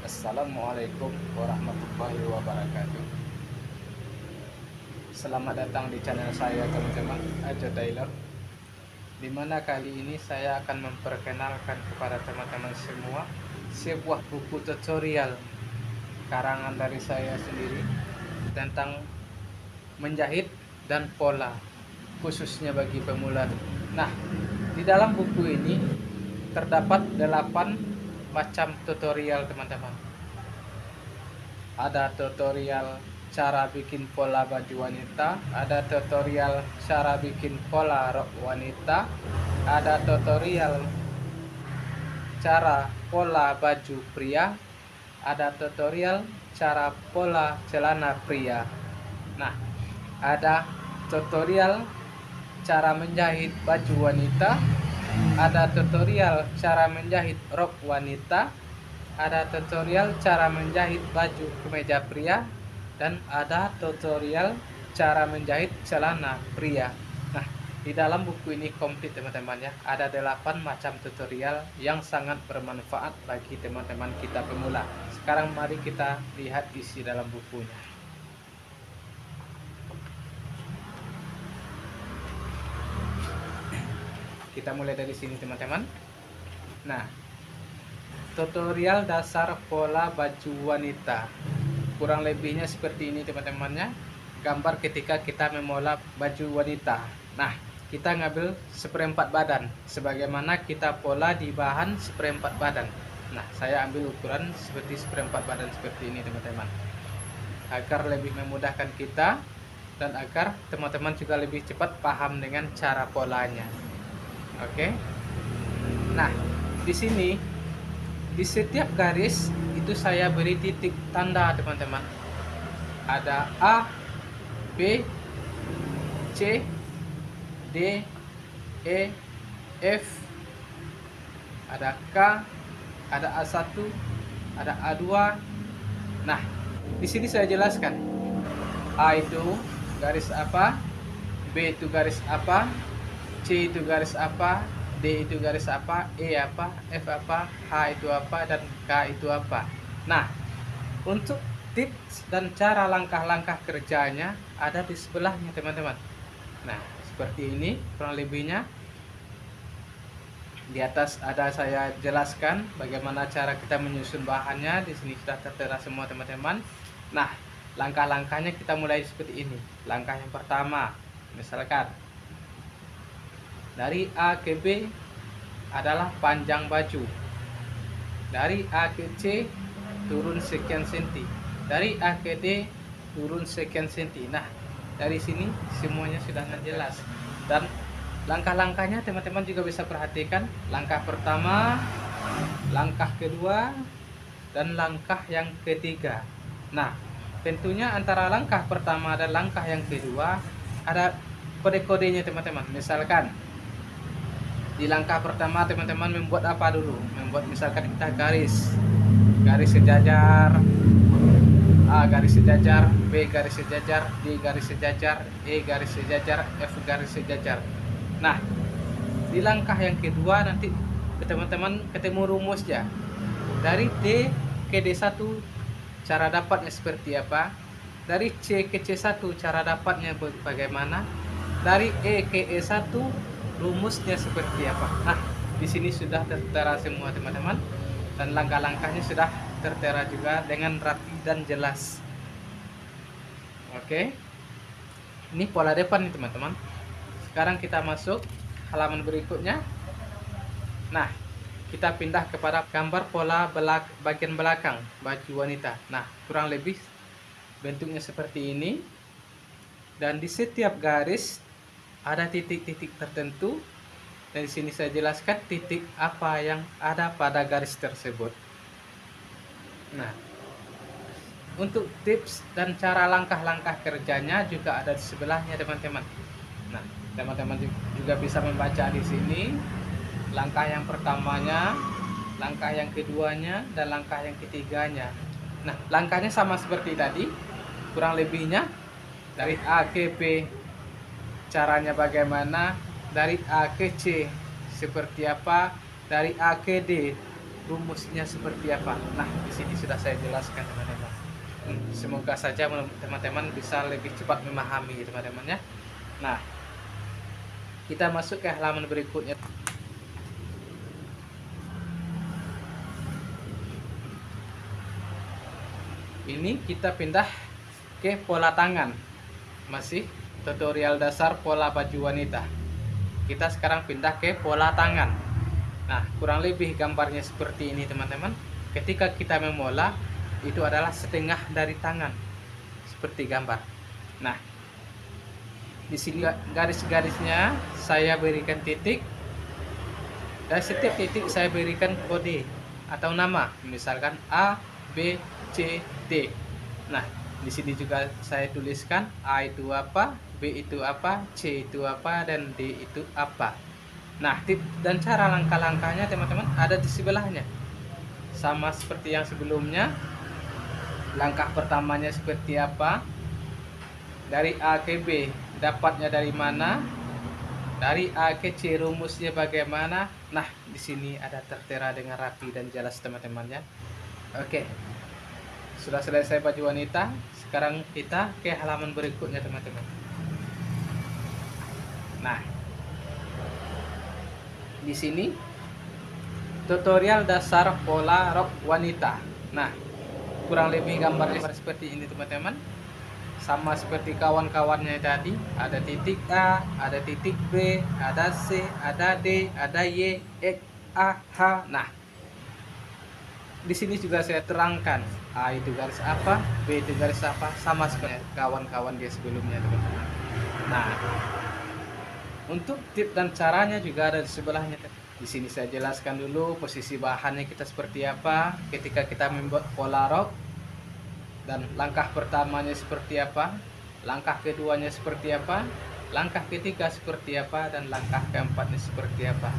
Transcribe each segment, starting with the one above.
Assalamualaikum warahmatullahi wabarakatuh. Selamat datang di channel saya teman-teman, Ajo Taylor. Dimana kali ini saya akan memperkenalkan kepada teman-teman semua sebuah buku tutorial karangan dari saya sendiri tentang menjahit dan pola, khususnya bagi pemula. Nah, di dalam buku ini terdapat 8 macam tutorial teman-teman. Ada tutorial cara bikin pola baju wanita, ada tutorial cara bikin pola rok wanita, ada tutorial cara pola baju pria, ada tutorial cara pola celana pria. Nah, ada tutorial cara menjahit baju wanita, ada tutorial cara menjahit rok wanita, ada tutorial cara menjahit baju kemeja pria, dan ada tutorial cara menjahit celana pria. Nah, di dalam buku ini komplit teman-teman ya. Ada 8 macam tutorial yang sangat bermanfaat bagi teman-teman kita pemula. Sekarang mari kita lihat isi dalam bukunya. Kita mulai dari sini teman-teman. Nah, tutorial dasar pola baju wanita. Kurang lebihnya seperti ini teman-temannya. Gambar ketika kita memola baju wanita. Nah, kita ngambil 1/4 badan sebagaimana kita pola di bahan 1/4 badan. Nah, saya ambil ukuran seperti 1/4 badan seperti ini teman-teman, agar lebih memudahkan kita dan agar teman-teman juga lebih cepat paham dengan cara polanya. Oke. Nah, di sini di setiap garis itu saya beri titik tanda teman-teman. Ada A, B, C, D, E, F, ada K, ada A1, ada A2. Nah, di sini saya jelaskan. A itu garis apa, B itu garis apa, C itu garis apa, D itu garis apa, E apa, F apa, H itu apa, dan K itu apa. Nah, untuk tips dan cara langkah-langkah kerjanya ada di sebelahnya teman-teman. Nah, seperti ini kurang lebihnya. Di atas ada saya jelaskan bagaimana cara kita menyusun bahannya. Di sini sudah tertera semua teman-teman. Nah, langkah-langkahnya kita mulai seperti ini. Langkah yang pertama, misalkan dari A ke B adalah panjang baju. Dari A ke C turun sekian senti. Dari A ke D turun sekian senti. Nah, dari sini semuanya sudah jelas. Dan langkah-langkahnya teman-teman juga bisa perhatikan. Langkah pertama, langkah kedua, dan langkah yang ketiga. Nah, tentunya antara langkah pertama dan langkah yang kedua ada kode-kodenya teman-teman. Misalkan di langkah pertama teman-teman membuat apa dulu? Membuat misalkan kita garis sejajar, A garis sejajar, B garis sejajar, D garis sejajar, E garis sejajar, F garis sejajar. Nah, di langkah yang kedua nanti teman-teman ketemu rumusnya. Dari D ke D1 cara dapatnya seperti apa? Dari C ke C1 cara dapatnya bagaimana? Dari E ke E1 rumusnya seperti apa. Nah, di sini sudah tertera semua teman-teman, dan langkah-langkahnya sudah tertera juga dengan rapi dan jelas. Oke, ini pola depan nih teman-teman. Sekarang kita masuk halaman berikutnya. Nah, kita pindah kepada gambar pola bagian belakang baju wanita. Nah, kurang lebih bentuknya seperti ini, dan di setiap garis ada titik-titik tertentu. Dan di sini saya jelaskan titik apa yang ada pada garis tersebut. Nah, untuk tips dan cara langkah-langkah kerjanya juga ada di sebelahnya teman-teman. Nah, teman-teman juga bisa membaca di sini langkah yang pertamanya, langkah yang keduanya, dan langkah yang ketiganya. Nah, langkahnya sama seperti tadi, kurang lebihnya dari A ke B caranya bagaimana, dari A ke C seperti apa, dari A ke D rumusnya seperti apa. Nah, di sini sudah saya jelaskan teman-teman. Semoga saja teman-teman bisa lebih cepat memahami teman-teman ya. Nah, kita masuk ke halaman berikutnya. Ini kita pindah ke pola tangan. Masih tutorial dasar pola baju wanita. Kita sekarang pindah ke pola tangan. Nah, kurang lebih gambarnya seperti ini teman-teman. Ketika kita memola, itu adalah setengah dari tangan. Seperti gambar. Nah, di sini garis-garisnya saya berikan titik. Dan setiap titik saya berikan kode atau nama. Misalkan A, B, C, D. Nah, di sini juga saya tuliskan A itu apa, B itu apa, C itu apa, dan D itu apa. Nah, tip dan cara langkah-langkahnya teman-teman ada di sebelahnya. Sama seperti yang sebelumnya. Langkah pertamanya seperti apa? Dari A ke B, dapatnya dari mana? Dari A ke C, rumusnya bagaimana? Nah, di sini ada tertera dengan rapi dan jelas teman-teman ya. Oke. Sudah selesai baju wanita. Sekarang kita ke halaman berikutnya teman-teman. Nah, di sini tutorial dasar pola rok wanita. Nah, kurang lebih gambarnya seperti ini teman-teman. Sama seperti kawan-kawannya tadi, ada titik A, ada titik B, ada C, ada D, ada Y, X, A, H. Nah, di sini juga saya terangkan A itu garis apa, B itu garis apa, sama seperti kawan-kawan dia sebelumnya teman-teman. Nah, untuk tip dan caranya juga ada di sebelahnya. Di sini saya jelaskan dulu posisi bahannya kita seperti apa ketika kita membuat pola rok, dan langkah pertamanya seperti apa, langkah keduanya seperti apa, langkah ketiga seperti apa, dan langkah keempatnya seperti apa.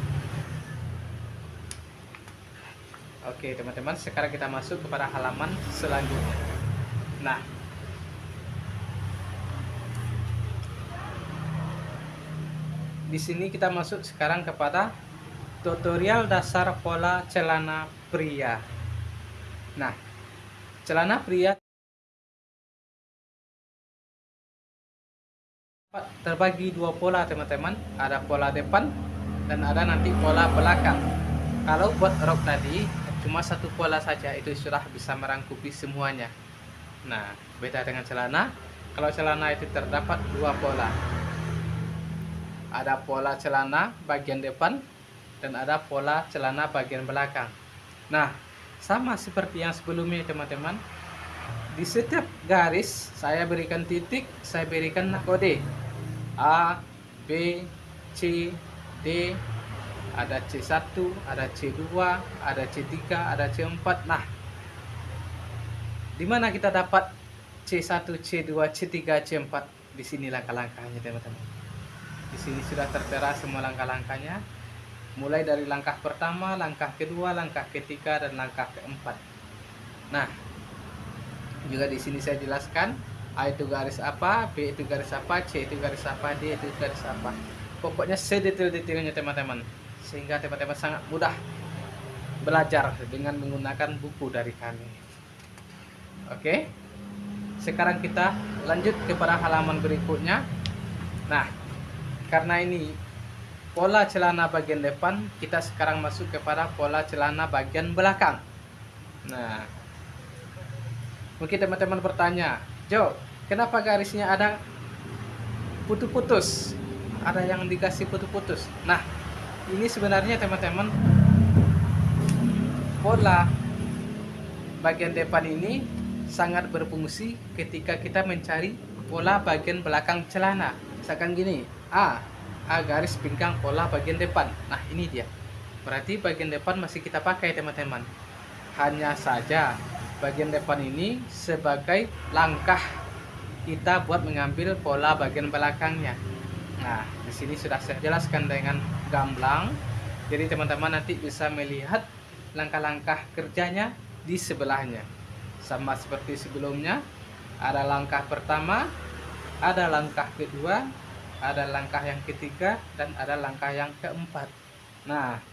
Oke teman-teman, sekarang kita masuk kepada halaman selanjutnya. Nah, di sini kita masuk sekarang kepada tutorial dasar pola celana pria. Nah, celana pria terbagi dua pola teman-teman. Ada pola depan dan ada nanti pola belakang. Kalau buat rok tadi cuma satu pola saja, itu sudah bisa merangkupi semuanya. Nah, beda dengan celana. Kalau celana itu terdapat dua pola. Ada pola celana bagian depan dan ada pola celana bagian belakang. Nah, sama seperti yang sebelumnya teman-teman. Di setiap garis saya berikan titik, saya berikan kode A, B, C, D, ada C1, ada C2, ada C3, ada C4. Nah, di mana kita dapat C1, C2, C3, C4? Di sini langkah-langkahnya teman-teman. Di sini sudah tertera semua langkah-langkahnya. Mulai dari langkah pertama, langkah kedua, langkah ketiga, dan langkah keempat. Nah, juga di sini saya jelaskan A itu garis apa, B itu garis apa, C itu garis apa, D itu garis apa. Pokoknya sedetail-detailnya teman-teman, sehingga teman-teman sangat mudah belajar dengan menggunakan buku dari kami. Oke, sekarang kita lanjut kepada halaman berikutnya. Nah, karena ini pola celana bagian depan, kita sekarang masuk kepada pola celana bagian belakang. Nah, mungkin teman-teman bertanya, Jo, kenapa garisnya ada putus-putus? Ada yang dikasih putus-putus. Nah, ini sebenarnya teman-teman, pola bagian depan ini sangat berfungsi ketika kita mencari pola bagian belakang celana. Misalkan gini, A garis pinggang pola bagian depan. Nah, ini dia. Berarti bagian depan masih kita pakai teman-teman. Hanya saja bagian depan ini sebagai langkah kita buat mengambil pola bagian belakangnya. Nah, di sini sudah saya jelaskan dengan gamblang. Jadi teman-teman nanti bisa melihat langkah-langkah kerjanya di sebelahnya. Sama seperti sebelumnya, ada langkah pertama, ada langkah kedua, ada langkah yang ketiga, dan ada langkah yang keempat. Nah,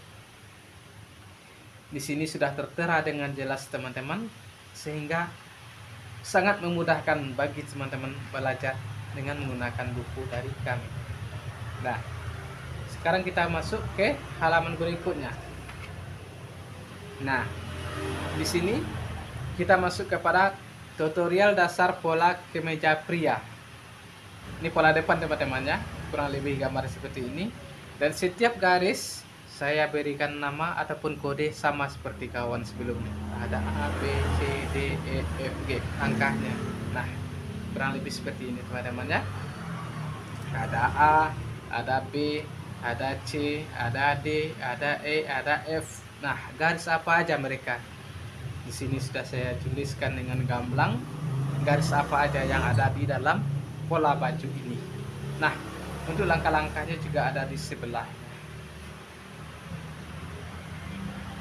Di sini sudah tertera dengan jelas teman-teman, sehingga sangat memudahkan bagi teman-teman belajar dengan menggunakan buku dari kami. Nah, sekarang kita masuk ke halaman berikutnya. Nah, di sini kita masuk kepada tutorial dasar pola kemeja pria. Ini pola depan teman-teman ya, kurang lebih gambar seperti ini. Dan setiap garis saya berikan nama ataupun kode sama seperti kawan sebelumnya. Ada A, B, C, D, E, F, G angkanya. Nah, kurang lebih seperti ini teman-teman ya. Ada A, ada B, ada C, ada D, ada E, ada F. Nah, garis apa aja mereka? Di sini sudah saya tuliskan dengan gamblang garis apa aja yang ada di dalam pola baju ini. Nah, untuk langkah-langkahnya juga ada di sebelah.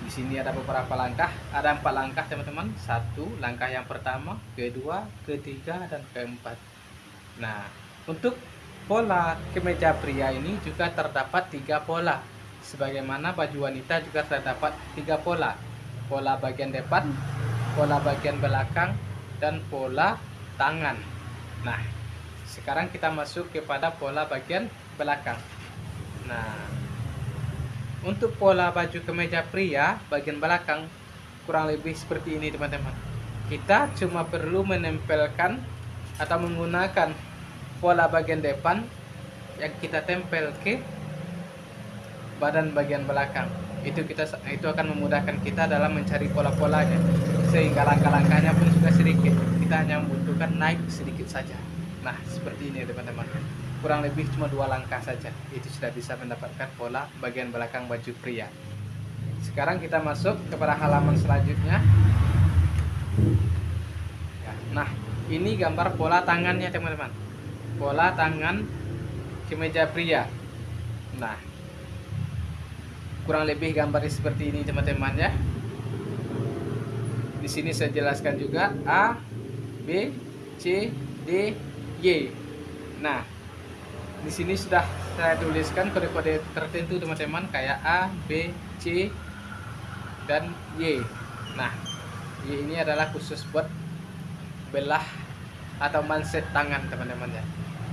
Di sini ada beberapa langkah, ada 4 langkah teman-teman. 1 langkah yang pertama, kedua, ketiga, dan keempat. Nah, untuk pola kemeja pria ini juga terdapat 3 pola. Sebagaimana baju wanita juga terdapat 3 pola. Pola bagian depan, pola bagian belakang, dan pola tangan. Nah, sekarang kita masuk kepada pola bagian belakang. Nah, untuk pola baju kemeja pria bagian belakang kurang lebih seperti ini teman-teman. Kita cuma perlu menempelkan atau menggunakan pola bagian depan yang kita tempel ke badan bagian belakang. Itu akan memudahkan kita dalam mencari pola-polanya, sehingga langkah-langkahnya pun sudah sedikit. Kita hanya membutuhkan naik sedikit saja. Nah, seperti ini teman-teman. Kurang lebih cuma 2 langkah saja, itu sudah bisa mendapatkan pola bagian belakang baju pria. Sekarang kita masuk kepada halaman selanjutnya. Nah, ini gambar pola tangannya teman-teman. Pola tangan kemeja pria. Nah, kurang lebih gambarnya seperti ini teman-teman ya. Di sini saya jelaskan juga A, B, C, D, Y. Nah, di sini sudah saya tuliskan kode-kode tertentu teman-teman, kayak A, B, C, dan Y. Nah, Y ini adalah khusus buat belah atau manset tangan teman-teman ya.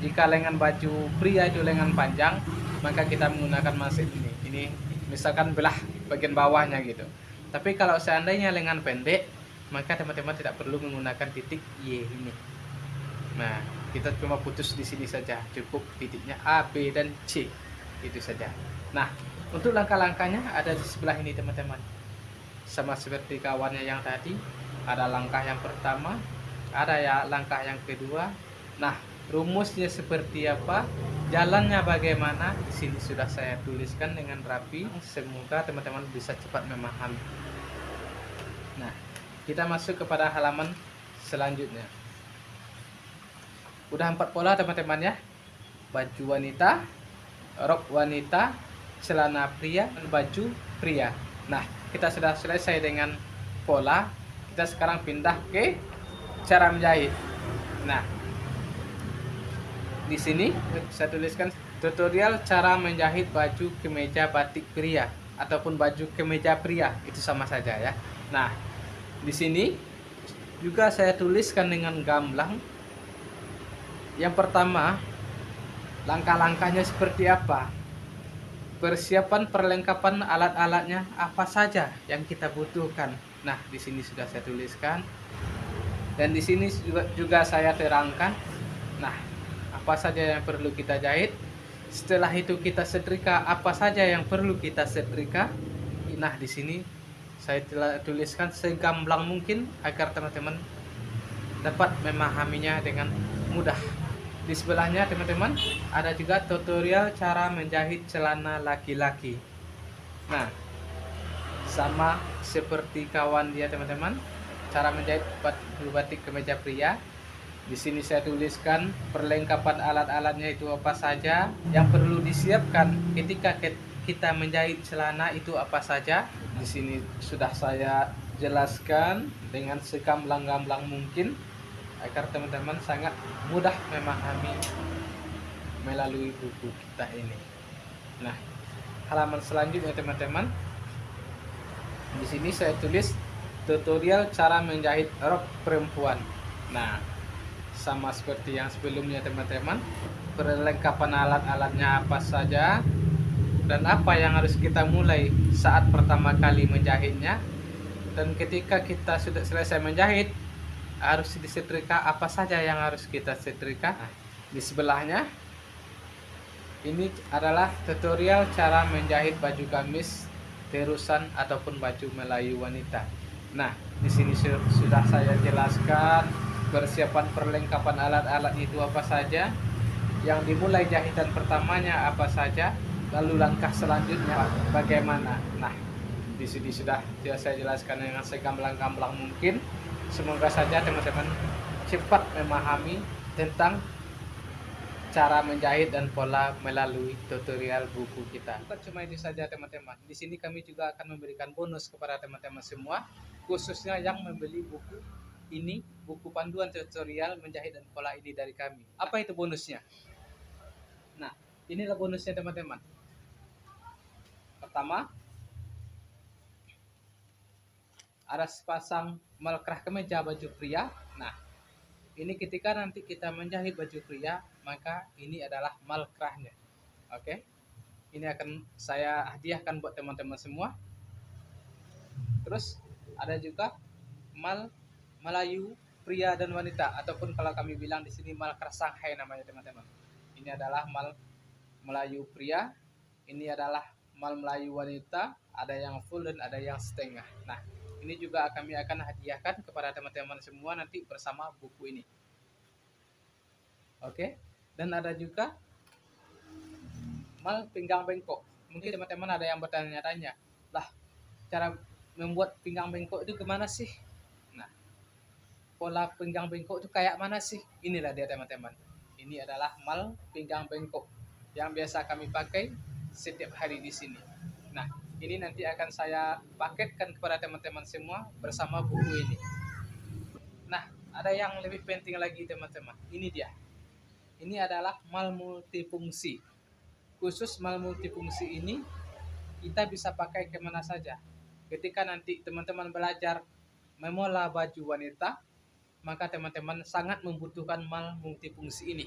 Jika lengan baju pria itu lengan panjang, maka kita menggunakan manset ini. Ini misalkan belah bagian bawahnya gitu. Tapi kalau seandainya lengan pendek, maka teman-teman tidak perlu menggunakan titik Y ini. Nah, kita cuma putus di sini saja, cukup titiknya A, B, dan C, itu saja. Nah, untuk langkah-langkahnya ada di sebelah ini teman-teman. Sama seperti kawannya yang tadi, ada langkah yang pertama, ada ya langkah yang kedua. Nah, rumusnya seperti apa, jalannya bagaimana, di sini sudah saya tuliskan dengan rapi. Semoga teman-teman bisa cepat memahami. Nah, kita masuk kepada halaman selanjutnya. Udah 4 pola teman-teman ya. Baju wanita, rok wanita, celana pria, dan baju pria. Nah, kita sudah selesai dengan pola. Kita sekarang pindah ke cara menjahit. Nah, di sini saya tuliskan tutorial cara menjahit baju kemeja batik pria ataupun baju kemeja pria, itu sama saja ya. Nah, di sini juga saya tuliskan dengan gamblang. Yang pertama, langkah-langkahnya seperti apa? Persiapan perlengkapan alat-alatnya apa saja yang kita butuhkan. Nah, di sini sudah saya tuliskan. Dan di sini juga saya terangkan. Nah, apa saja yang perlu kita jahit. Setelah itu kita setrika apa saja yang perlu kita setrika. Nah, di sini saya telah tuliskan segamblang mungkin agar teman-teman dapat memahaminya dengan mudah. Di sebelahnya teman-teman ada juga tutorial cara menjahit celana laki-laki. Nah, sama seperti kawan dia teman-teman, cara menjahit baju batik kemeja pria. Di sini saya tuliskan perlengkapan alat-alatnya itu apa saja, yang perlu disiapkan ketika kita menjahit celana itu apa saja. Di sini sudah saya jelaskan dengan segamblang-gamblang mungkin agar teman-teman sangat mudah memahami melalui buku kita ini. Nah, halaman selanjutnya teman-teman, Di sini saya tulis tutorial cara menjahit rok perempuan. Nah, sama seperti yang sebelumnya teman-teman, perlengkapan alat-alatnya apa saja dan apa yang harus kita mulai saat pertama kali menjahitnya, dan ketika kita sudah selesai menjahit harus disetrika apa saja yang harus kita setrika. Nah, di sebelahnya ini adalah tutorial cara menjahit baju gamis terusan ataupun baju Melayu wanita. Nah, di sini sudah saya jelaskan persiapan perlengkapan alat-alat itu apa saja, yang dimulai jahitan pertamanya apa saja, lalu langkah selanjutnya bagaimana. Nah, di sini sudah saya jelaskan dengan segamblang-gamblang mungkin. Semoga saja teman-teman cepat memahami tentang cara menjahit dan pola melalui tutorial buku kita. Bukan cuma itu saja teman-teman. Di sini kami juga akan memberikan bonus kepada teman-teman semua, khususnya yang membeli buku ini, buku panduan tutorial menjahit dan pola ini dari kami. Apa itu bonusnya? Nah, inilah bonusnya teman-teman. Pertama, ada sepasang malkrah kemeja baju pria. Nah, ini ketika nanti kita menjahit baju pria, maka ini adalah malkrahnya. Oke, ini akan saya hadiahkan buat teman-teman semua. Terus ada juga mal Melayu pria dan wanita, ataupun kalau kami bilang di sini malkrah Shanghai namanya teman-teman. Ini adalah mal Melayu pria, ini adalah mal Melayu wanita, ada yang full dan ada yang setengah. Nah, ini juga kami akan hadiahkan kepada teman-teman semua nanti bersama buku ini. Oke, dan ada juga mal pinggang bengkok. Mungkin teman-teman ada yang bertanya-tanya, lah cara membuat pinggang bengkok itu gimana sih? Nah, pola pinggang bengkok itu kayak mana sih? Inilah dia teman-teman. Ini adalah mal pinggang bengkok yang biasa kami pakai setiap hari di sini. Nah, ini nanti akan saya paketkan kepada teman-teman semua bersama buku ini. Nah, ada yang lebih penting lagi teman-teman. Ini dia. Ini adalah mal multifungsi. Khusus mal multifungsi ini kita bisa pakai kemana saja. Ketika nanti teman-teman belajar memola baju wanita, maka teman-teman sangat membutuhkan mal multifungsi ini.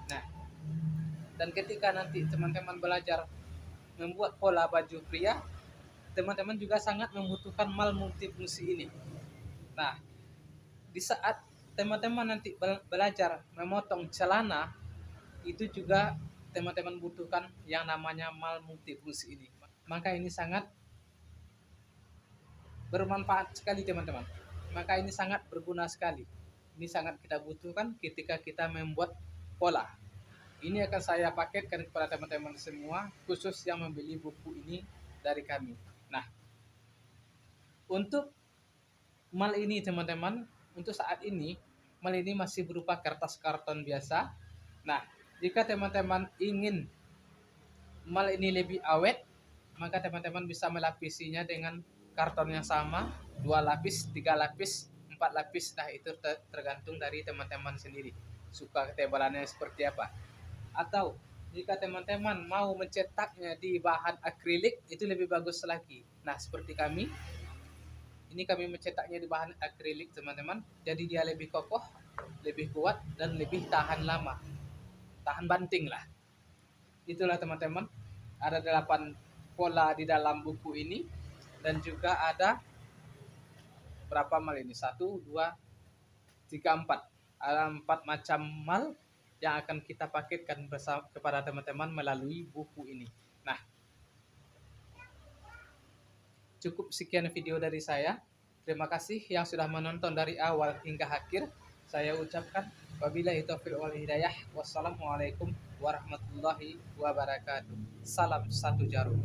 Nah, dan ketika nanti teman-teman belajar membuat pola baju pria, teman-teman juga sangat membutuhkan mal multifungsi ini. Nah, di saat teman-teman nanti belajar memotong celana, itu juga teman-teman butuhkan yang namanya mal multifungsi ini. Maka ini sangat bermanfaat sekali teman-teman. Maka ini sangat berguna sekali. Ini sangat kita butuhkan ketika kita membuat pola. Ini akan saya paketkan kepada teman-teman semua, khusus yang membeli buku ini dari kami. Nah, untuk mal ini teman-teman, untuk saat ini mal ini masih berupa kertas karton biasa. Nah, jika teman-teman ingin mal ini lebih awet, maka teman-teman bisa melapisinya dengan karton yang sama, 2 lapis, 3 lapis, 4 lapis. Nah, itu tergantung dari teman-teman sendiri, suka ketebalannya seperti apa. Atau jika teman-teman mau mencetaknya di bahan akrilik, itu lebih bagus lagi. Nah, seperti kami, ini kami mencetaknya di bahan akrilik teman-teman, jadi dia lebih kokoh, lebih kuat, dan lebih tahan lama, tahan banting lah. Itulah teman-teman, ada 8 pola di dalam buku ini, dan juga ada berapa mal ini? 1, 2, 3, 4. Ada 4 macam mal yang akan kita paketkan bersama kepada teman-teman melalui buku ini. Nah, cukup sekian video dari saya. Terima kasih yang sudah menonton dari awal hingga akhir. Saya ucapkan wabillahi taufiq wal hidayah. Wassalamualaikum warahmatullahi wabarakatuh. Salam satu jarum.